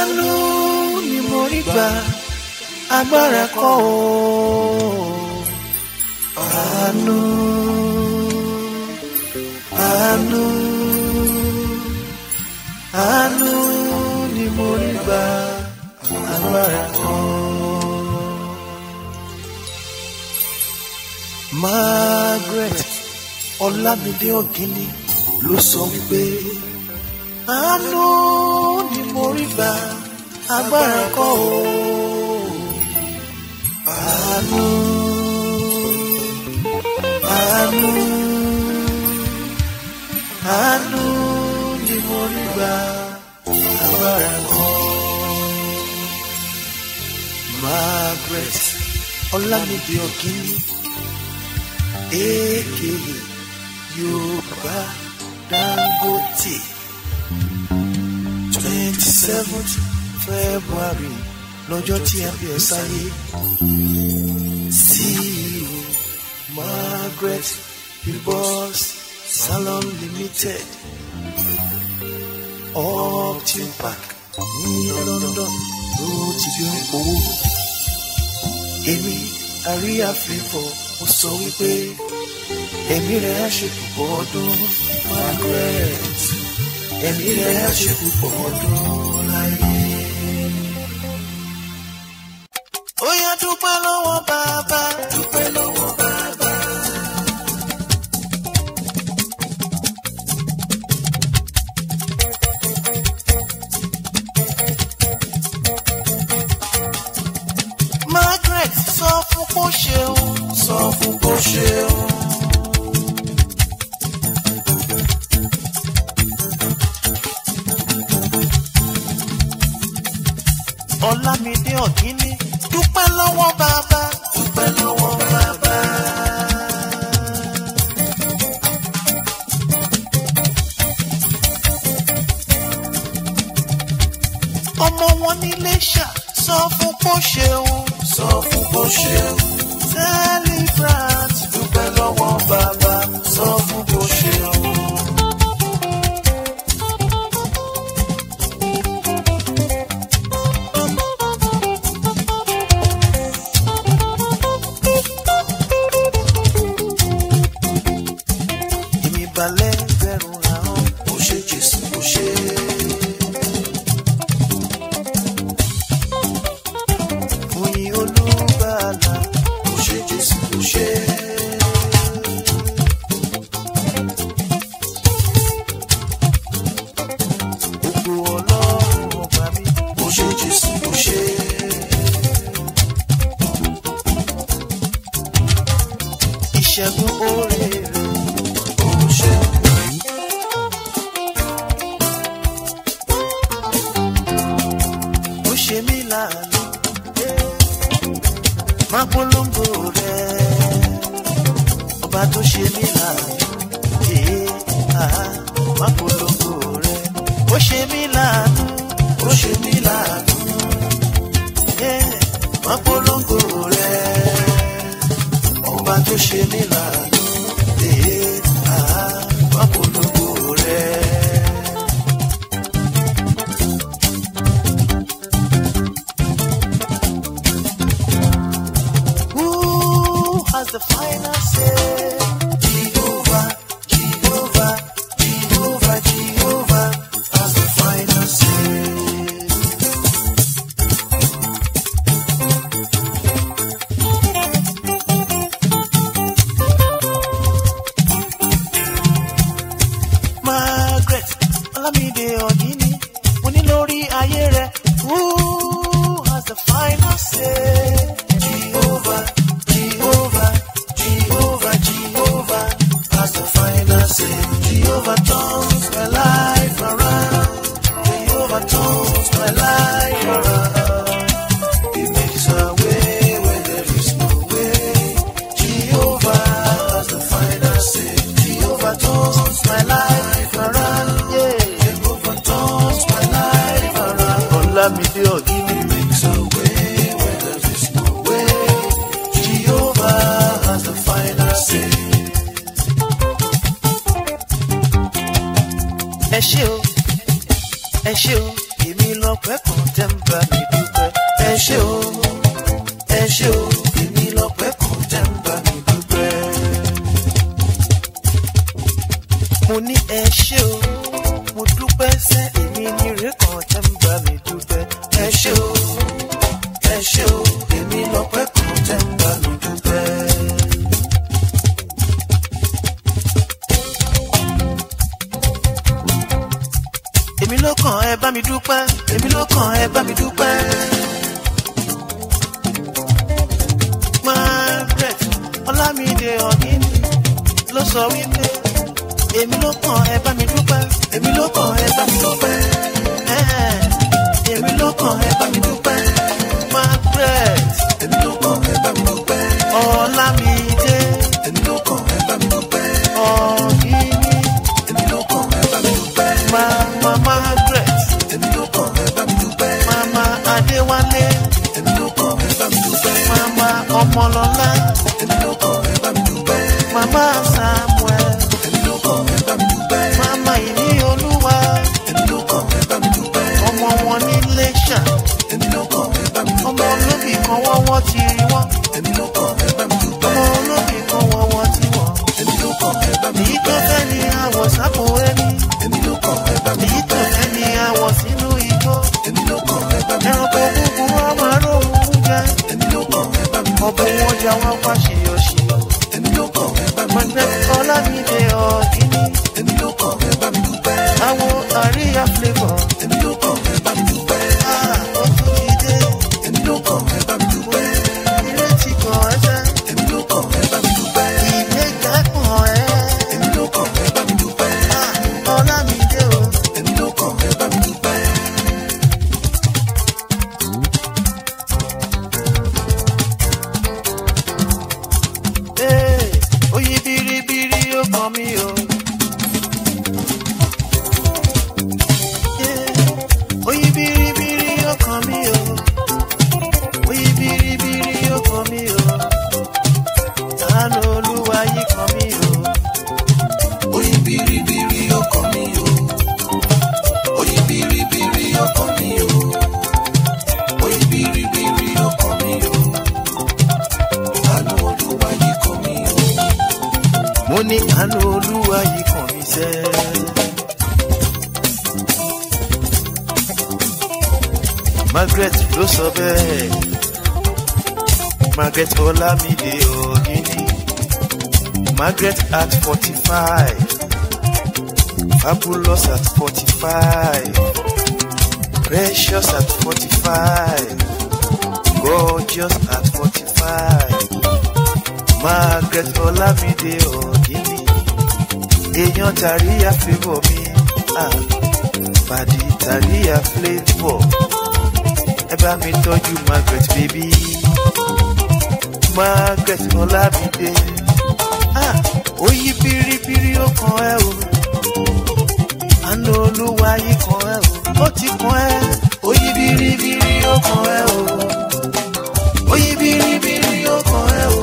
àánú ni mo rí gbà agbára kọ́ o. Àánú, àánú, àánú ni mo rí gbà agbára kọ́. Margaret Ọlámídé Ògìní ló sọ wípé àánú ni mo rí gbà agbára kọ́ o. Àánú, àánú, àánú ni mo rí gbà agbára kọ́. Margaret Ọlámídé Ògìní aka Yorùbá Dangote 27th February lọ́jọ́ tí a bí ọ sáyé. CEO Margaret Billboss Salon Limited Upton Park ní London ló ti bí owó. Èmi Àríyá Flavour mo sọ wípé ẹ̀mí rẹ̀ á ṣe púpọ̀ ọdún. Margaret ẹ̀mí rẹ̀ á ṣe púpọ̀ ọdún láyé. Ó yá dúpẹ́ lọ́wọ́ bàbá, dúpẹ́ lọ́wọ́ bàbá. Margaret sọ fún kó ṣeun, sọ fún kó ṣeun. Ọlámídé Ògìní dúpẹ́ lọ́wọ́ bàbá, dúpẹ́ lọ́wọ́ bàbá. Ọmọ wọn ní Iléṣà sọ fún kó ṣeun, sọ fún kó ṣeun. Celebrant dúpẹ́ lọ́wọ́ bàbá, sọ fún kó ṣeun. Balẹ̀ bẹ̀rù àwọn ó ṣe Jésù ó ṣe. Oyin Olùgbàlà ó ṣe Jésù ó ṣe. Gbogbo Ọlọ́run ọba mi ó ṣe Jésù ó ṣe. Ìṣẹ́gun oore rẹ̀. Ó ṣe mí láàánú, má polongo rẹ̀, ọba tó ṣe mí láàánú, má polongo rẹ̀. Ó ṣe mí láàánú, ó ṣe mí láàánú, má polongo rẹ̀, ọba tó ṣe mí láàánú, má polongo rẹ̀. Has the final say. Jehovah, Jehovah, Jehovah, Jehovah has the final say. Margaret Ọlámídé Ògìní mo ní lórí ayé rẹ̀. Who has the final say? Jehovah. Jehovah has the final say. Jehovah turns my life around. Jehovah turns my life around. He makes a way where there is no way. Jehovah has the final say. Jehovah turns my life around. Yeah. Jehovah turns my life around. Ọlámídé Ògìní makes a way where there is no way. Jehovah has the final say. Ẹ ṣé o, èmi lọ́pẹ́ kan tẹ́ ń bá mi dúpẹ́. Ẹ ṣé o, èmi lọ́pẹ́ kan tẹ́ ń bá mi dúpẹ́. Mo ní ẹ ṣé o, mo dúpẹ́ sẹ́ èmi ní ire kan tẹ́ ń bá mi dúpẹ́. Ẹ ṣé o, èmi lọ́pẹ́ kan tẹ́ ń bá mi dúpẹ́. Èmi ló kàn ẹ bá mi dúpẹ́, èmi ló kàn ẹ bá mi dúpẹ́. Margaret Ọlámídé Ògìní ló sọ wípé èmi ló kàn ẹ bá mi dúpẹ́, èmi ló kàn ẹ bá mi dúpẹ́. Èmi ló kàn ẹ bá mi dúpẹ́. Margaret èmi ló kàn ẹ bá mi dúpẹ́. Ọlámídé èmi ló kàn ẹ bá mi dúpẹ́. Ògìní èmi ló kàn ẹ bá mi dúpẹ́. Mama Margaret èmi ló kàn ẹ bá mi dúpẹ́. Mama Adéwálé èmi ló kàn ẹ bá mi dúpẹ́. Mama Ọmọlọ́lá èmi ló kàn ẹ bá mi dúpẹ́. Mama Samuel èmi ló kàn ẹ bá mi dúpẹ́. Mama Ìní Olúwa èmi ló kàn ẹ bá mi dúpẹ́. Ọmọ wọn ní Iléṣà èmi ló kàn ẹ bá mi dúpẹ́. Ọmọ olóbì kan wọ́wọ́ ti rí wọ́n èmi ló kàn ẹ bá mi dúpẹ́. Ọmọ olóbì kan wọ́wọ́ ti wọ́n èmi ló kàn ẹ bá mi dúpẹ́. Èyí tó fẹ́ ni àwọ̀ sápò ẹni èmi ló kàn ẹ bá mi dúpẹ́. Èyí tó fẹ́ ni àwọ̀ sínú igbó èmi ló kàn ẹ bá mi dúpẹ́. Ẹranko búburú ọmọ aróhùn jẹ èmi ló kàn ẹ bá mi dúpẹ́. Ọbẹ̀ wọn jà wọn pa ṣìyọ̀ṣìyọ̀ èmi ló kàn ẹ bá mi dúpẹ́. Margaret Ọlámídé Ògìní èmi ló kàn ẹ bá mi dúpẹ́. Àwo Àríyá Flavour èmi ló kàn ẹ bá mi dúpẹ́. Ó tún ti dé èmi ló kàn ẹ bá mi dúpẹ́. Ìrètí kan ẹsẹ̀ èmi ló kàn ẹ bá mi dúpẹ́. Ìgbéga kan ẹ èmi ló kàn ẹ bá mi dúpẹ́. Ọlámídé o èmi ló kàn ẹ bá mi dúpẹ́. Oyin biribiri ó kàn mí o. Oyin biribiri ó kàn mí o. Oyin biribiri ó kàn mí o. Àánú Olúwa yìí kàn mí o. Oyin biribiri ó kàn mí o. Oyin biribiri ó kàn mí o. Oyin biribiri ó kàn mí o. Àánú Olúwa yìí kàn mí o. Mo ní àánú Olúwa yìí kàn mí sẹ́. Margaret ló sọ bẹ́ẹ̀. Margaret Ọlámídé Ògìní. Margaret at 45. Fabulous at 45. Precious at 45. Gorgeous at 45. Margaret Ọlámídé Ògìní. Èèyàn Tàríyá Flavour mi. Pàdé Tàríyá Flavour. Ẹ bá mi tọ́jú Margaret baby. Margaret Ọlámídé. Oyin biribiri ó kàn ẹ́ o. Àánú Olúwa yìí kàn ẹ́ o. Ó ti kàn ẹ́. Oyin biribiri ó kàn ẹ́ o. Oyin biribiri ó kàn ẹ́ o.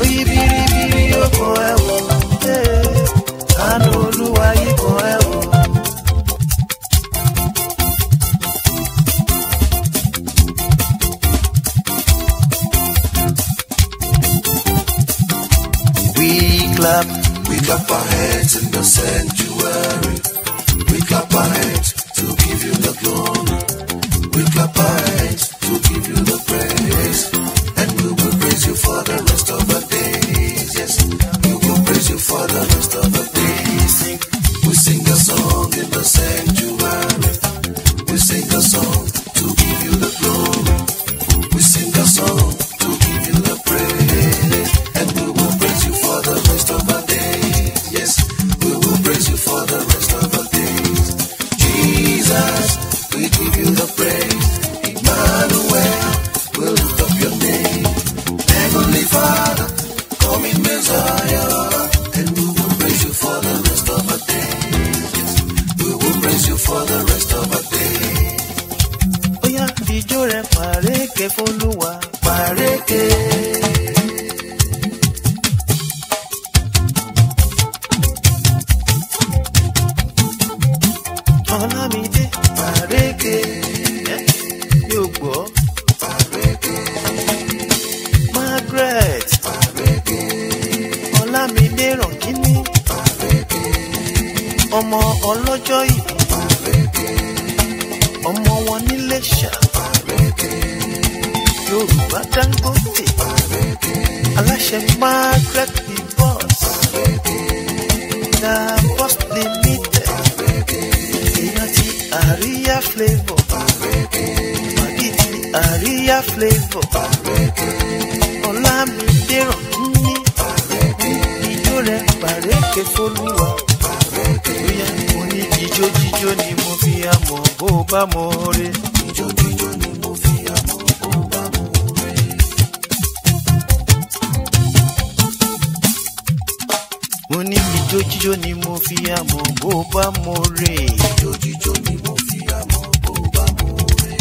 Oyin biribiri ó kàn ẹ́ o. Àánú Olúwa yìí kàn ẹ́ o. We clap our hands in the sanctuary. We clap our hands to give you the glory. We clap our hands to give you the praise. And we will praise you for the rest of the days. Yes, we will praise you for the rest of the days. We sing a song in the sanctuary. We sing a song to give you the glory. We sing a song to give you the praise. And we will praise you for the rest of the days. Yes, we will praise you for the rest of the days. Jesus, we give you the praise. Emmanuel, we'll lift up your name. Heavenly Father, come in Messiah. And we will praise you for the rest of the days. Yes, we will praise you for the rest of the days. Oya, ijó rẹ̀ pàrékè f'Olúwa, pàrékè. Ọlámídé ọlọ́jọ́ ìbí ọmọ wọn n'Iléṣà Yorùbá Dangote aláṣẹ Margaret Divorce na Boss Limited èèyàn ti Àríyá Flavour pàdé ti Àríyá Flavour Ọlámídé ní ijó rẹ̀ pàrékè f'Olúwa bóyá mo ní ijó jíjó ni mo fi àmọ̀ bó bá mo re ijó jíjó ni mo fi àmọ̀ bó bá mo re. Mo ní ijó jíjó ni mo fi àmọ̀ bó bá mo re ijó jíjó ni mo fi àmọ̀ bó bá mo re.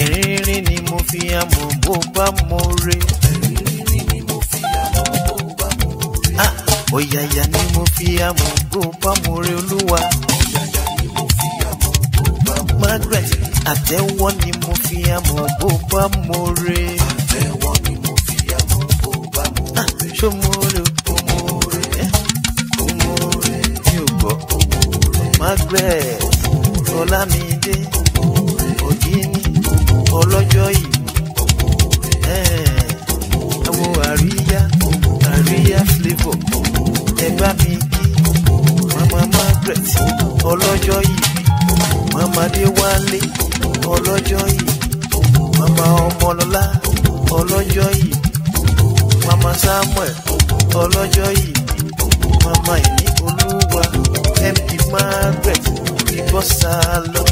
Ẹ̀rín rírín ni mo fi àmọ̀ bó bá mo re. Ẹ̀rín rírín ni mo fi àmọ̀ bó bá mo re. Ọ̀yàyà ni mo fi àmọ̀ bó bá mo re Olúwa. Ọ̀yàyà ni mo fi àmọ̀ bó bá mo re. Margaret àtẹ́wọ́ ni mo fi àmọ̀ bó bá mo re. Àtẹ́wọ́ ni mo fi àmọ̀ bó bá mo re. Ṣó mo re o mo re o mo re mi ò gbọ́ o mo re. Margaret Ọlámídé Ògìní ọlọ́jọ́ ìbí àwọn Àríyá Flavour ẹgbà mi kí mama Margaret ọlọ́jọ́ ìbí mama Adéwálé ọlọ́jọ́ ìbí mama Ọmọlọ́lá ọlọ́jọ́ ìbí mama Samuel ọlọ́jọ́ ìbí mama Ìní Olúwa MP Margaret Divorce Salon